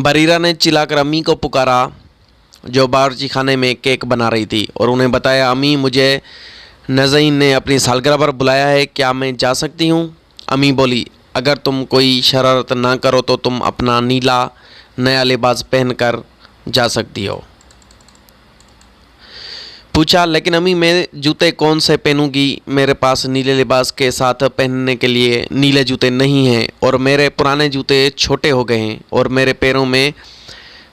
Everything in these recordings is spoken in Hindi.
बरीरा ने चिल्लाकर अम्मी को पुकारा जो बावर्ची खाने में केक बना रही थी और उन्हें बताया, अम्मी मुझे नज़ीन ने अपनी सालगिरह पर बुलाया है, क्या मैं जा सकती हूँ? अम्मी बोली, अगर तुम कोई शरारत ना करो तो तुम अपना नीला नया लिबास पहनकर जा सकती हो। पूछा, लेकिन अम्मी मैं जूते कौन से पहनूंगी? मेरे पास नीले लिबास के साथ पहनने के लिए नीले जूते नहीं हैं और मेरे पुराने जूते छोटे हो गए हैं और मेरे पैरों में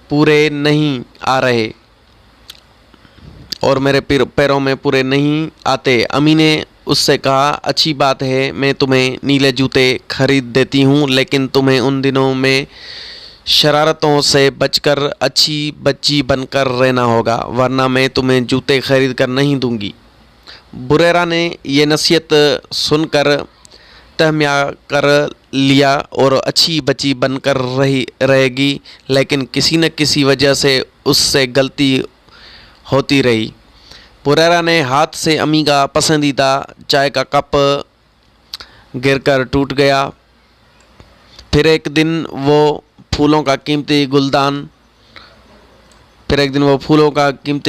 पूरे नहीं आ रहे और मेरे पैरों में पूरे नहीं आते। अम्मी ने उससे कहा, अच्छी बात है, मैं तुम्हें नीले जूते खरीद देती हूँ, लेकिन तुम्हें उन दिनों में शरारतों से बचकर अच्छी बच्ची बनकर रहना होगा, वरना मैं तुम्हें जूते खरीद कर नहीं दूंगी। बुरेरा ने यह नसीहत सुनकर तहमिया कर लिया और अच्छी बच्ची बनकर रहेगी, लेकिन किसी न किसी वजह से उससे गलती होती रही। बुरेरा ने हाथ से अम्मी का पसंदीदा चाय का कप गिरकर टूट गया। फिर एक दिन वो फूलों का कीमती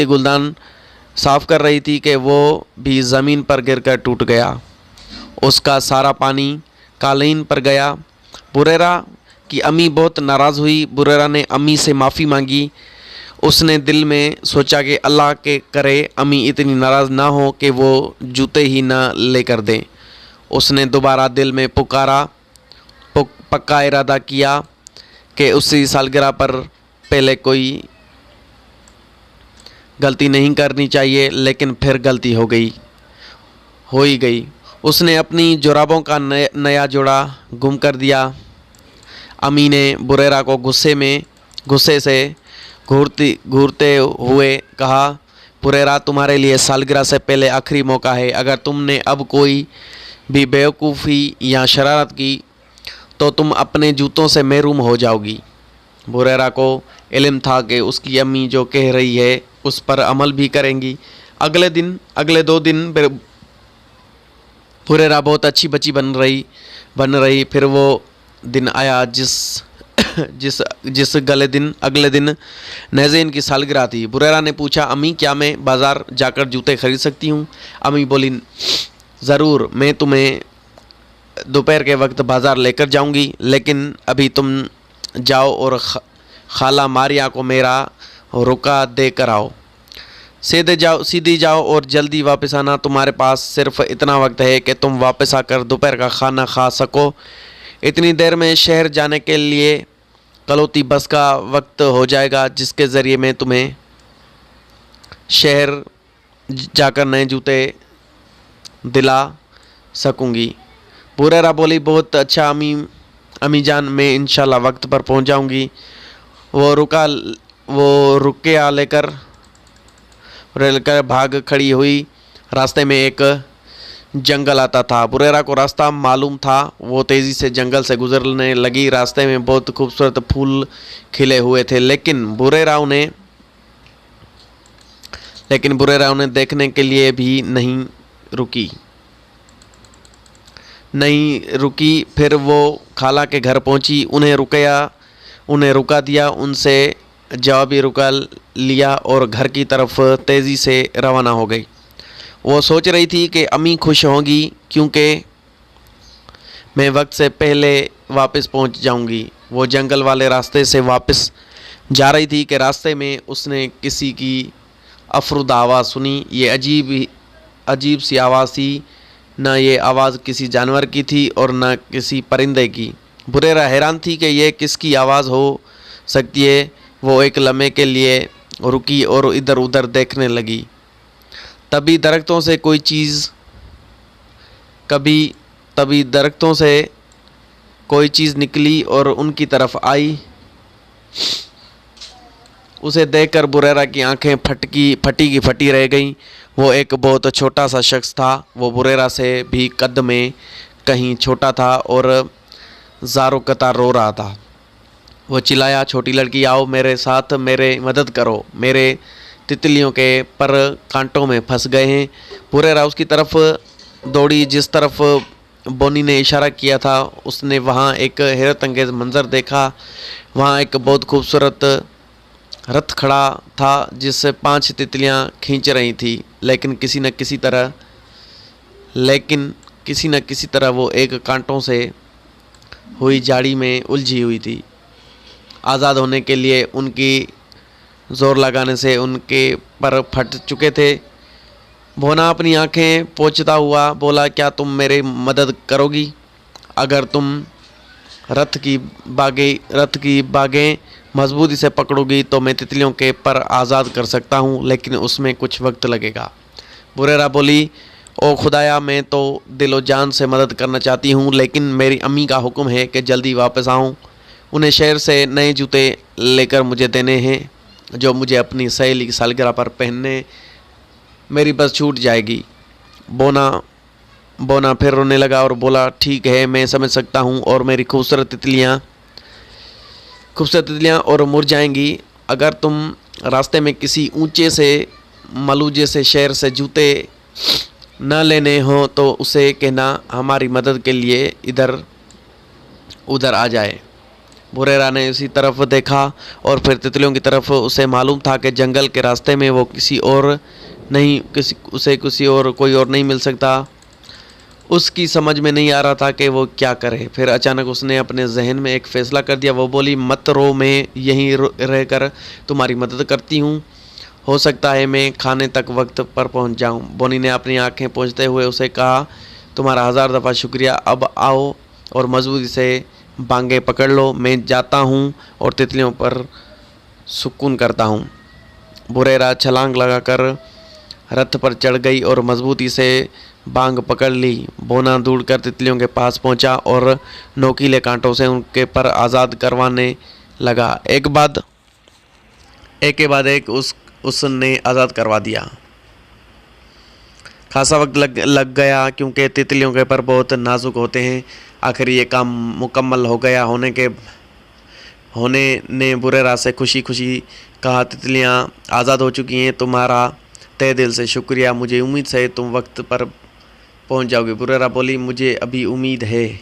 गुलदान साफ़ कर रही थी कि वो भी ज़मीन पर गिरकर टूट गया। उसका सारा पानी कालीन पर गया। बुरेरा की अम्मी बहुत नाराज़ हुई। बुरेरा ने अम्मी से माफ़ी मांगी। उसने दिल में सोचा कि अल्लाह के करे अम्मी इतनी नाराज़ ना हो कि वो जूते ही ना लेकर दें। उसने दोबारा दिल में पक्का इरादा किया कि उसी सालगिरह पर पहले कोई गलती नहीं करनी चाहिए, लेकिन फिर गलती हो ही गई। उसने अपनी जुराबों का नया जोड़ा गुम कर दिया। अम्मी ने बुरेरा को गुस्से से घूरते हुए कहा, बुरेरा तुम्हारे लिए सालगिरह से पहले आखिरी मौका है। अगर तुमने अब कोई भी बेवकूफ़ी या शरारत की तो तुम अपने जूतों से महरूम हो जाओगी। बुरेरा को इल्म था कि उसकी अम्मी जो कह रही है उस पर अमल भी करेंगी। अगले 2 दिन बुरेरा बहुत अच्छी बच्ची बन रही। फिर वो दिन आया जिस अगले दिन नज़ीन की सालगिरह थी। बुरेरा ने पूछा, अम्मी क्या मैं बाज़ार जाकर जूते खरीद सकती हूँ? अम्मी बोली, ज़रूर, मैं तुम्हें दोपहर के वक्त बाज़ार लेकर जाऊंगी, लेकिन अभी तुम जाओ और खाला मारिया को मेरा रुका दे कर आओ। सीधी जाओ और जल्दी वापस आना। तुम्हारे पास सिर्फ इतना वक्त है कि तुम वापस आकर दोपहर का खाना खा सको। इतनी देर में शहर जाने के लिए कलौती बस का वक्त हो जाएगा, जिसके ज़रिए मैं तुम्हें शहर जाकर नए जूते दिला सकूंगी। बुरेरा बोली, बहुत अच्छा अम्मी जान, मैं इंशाल्लाह वक्त पर पहुंच जाऊंगी। वो रुकिया लेकर भाग खड़ी हुई। रास्ते में एक जंगल आता था। बुरेरा को रास्ता मालूम था। वो तेज़ी से जंगल से गुजरने लगी। रास्ते में बहुत खूबसूरत फूल खिले हुए थे, लेकिन बुरेरा उन्हें देखने के लिए भी नहीं रुकी। फिर वो खाला के घर पहुंची। उन्हें रुका दिया, उनसे जवाबी रुका लिया और घर की तरफ तेज़ी से रवाना हो गई। वो सोच रही थी कि अम्मी खुश होंगी क्योंकि मैं वक्त से पहले वापस पहुंच जाऊंगी। वो जंगल वाले रास्ते से वापस जा रही थी कि रास्ते में उसने किसी की अफरुद आवाज़ सुनी। ये अजीब सी आवाज़ थी। न ये आवाज़ किसी जानवर की थी और न किसी परिंदे की। बुरेरा हैरान थी कि यह किसकी आवाज़ हो सकती है। वो एक लम्हे के लिए रुकी और इधर उधर देखने लगी। तभी दरख्तों से कोई चीज़ निकली और उनकी तरफ आई। उसे देखकर बुरेरा की आंखें फटी रह गईं। वो एक बहुत छोटा सा शख्स था। वो बुरेरा से भी कद में कहीं छोटा था और ज़ारो कतार रो रहा था। वो चिल्लाया, छोटी लड़की आओ मेरे साथ, मेरे मदद करो, मेरे तितलियों के पर कांटों में फंस गए हैं। बुरेरा उसकी तरफ दौड़ी जिस तरफ बोनी ने इशारा किया था उसने वहाँ एक हैरत अंगेज मंजर देखा। वहाँ एक बहुत खूबसूरत रथ खड़ा था जिससे 5 तितलियाँ खींच रही थी, लेकिन किसी न किसी तरह वो एक कांटों से हुई जाड़ी में उलझी हुई थी। आज़ाद होने के लिए उनकी ज़ोर लगाने से उनके पर फट चुके थे। भोना अपनी आंखें पोंछता हुआ बोला, क्या तुम मेरी मदद करोगी? अगर तुम रथ की बागें मजबूती से पकड़ोगी तो मैं तितलियों के पर आज़ाद कर सकता हूँ, लेकिन उसमें कुछ वक्त लगेगा। बुरेरा बोली, ओ खुदाया, मैं तो दिलो जान से मदद करना चाहती हूँ, लेकिन मेरी अम्मी का हुक्म है कि जल्दी वापस आऊँ। उन्हें शहर से नए जूते लेकर मुझे देने हैं जो मुझे अपनी सहेली की सालगिरह पर पहनने। मेरी बस छूट जाएगी। बोना फिर रोने लगा और बोला, ठीक है, मैं समझ सकता हूँ, और मेरी खूबसूरत तितलियाँ और मुरझाएंगी। अगर तुम रास्ते में किसी ऊंचे से मलूजे से शहर से जूते न लेने हो तो उसे कहना हमारी मदद के लिए इधर उधर आ जाए। बुरेरा ने उसी तरफ देखा और फिर तितलियों की तरफ। उसे मालूम था कि जंगल के रास्ते में वो किसी और कोई और नहीं मिल सकता। उसकी समझ में नहीं आ रहा था कि वो क्या करे। फिर अचानक उसने अपने जहन में एक फ़ैसला कर दिया। वो बोली, मत रो, मैं यहीं रहकर तुम्हारी मदद करती हूँ। हो सकता है मैं खाने तक वक्त पर पहुँच जाऊँ। बोनी ने अपनी आंखें पोंछते हुए उसे कहा, तुम्हारा 1000 दफ़ा शुक्रिया। अब आओ और मजबूती से बांगे पकड़ लो। मैं जाता हूँ और तितलियों पर सुकून करता हूँ। बुरेरा छलांग लगाकर रथ पर चढ़ गई और मजबूती से बांग पकड़ ली। बोना दौड़कर तितलियों के पास पहुंचा और नोकीले कांटों से उनके पर आज़ाद करवाने लगा। एक के बाद एक उसने आज़ाद करवा दिया। खासा वक्त लग गया क्योंकि तितलियों के पर बहुत नाजुक होते हैं। आखिर ये काम मुकम्मल हो गया। होने ने बुरेरा से खुशी खुशी कहा, तितलियां आज़ाद हो चुकी हैं, तुम्हारा तहे दिल से शुक्रिया। मुझे उम्मीद है तुम वक्त पर पहुंच जाओगे। बुरेरा बोली, मुझे अभी उम्मीद है।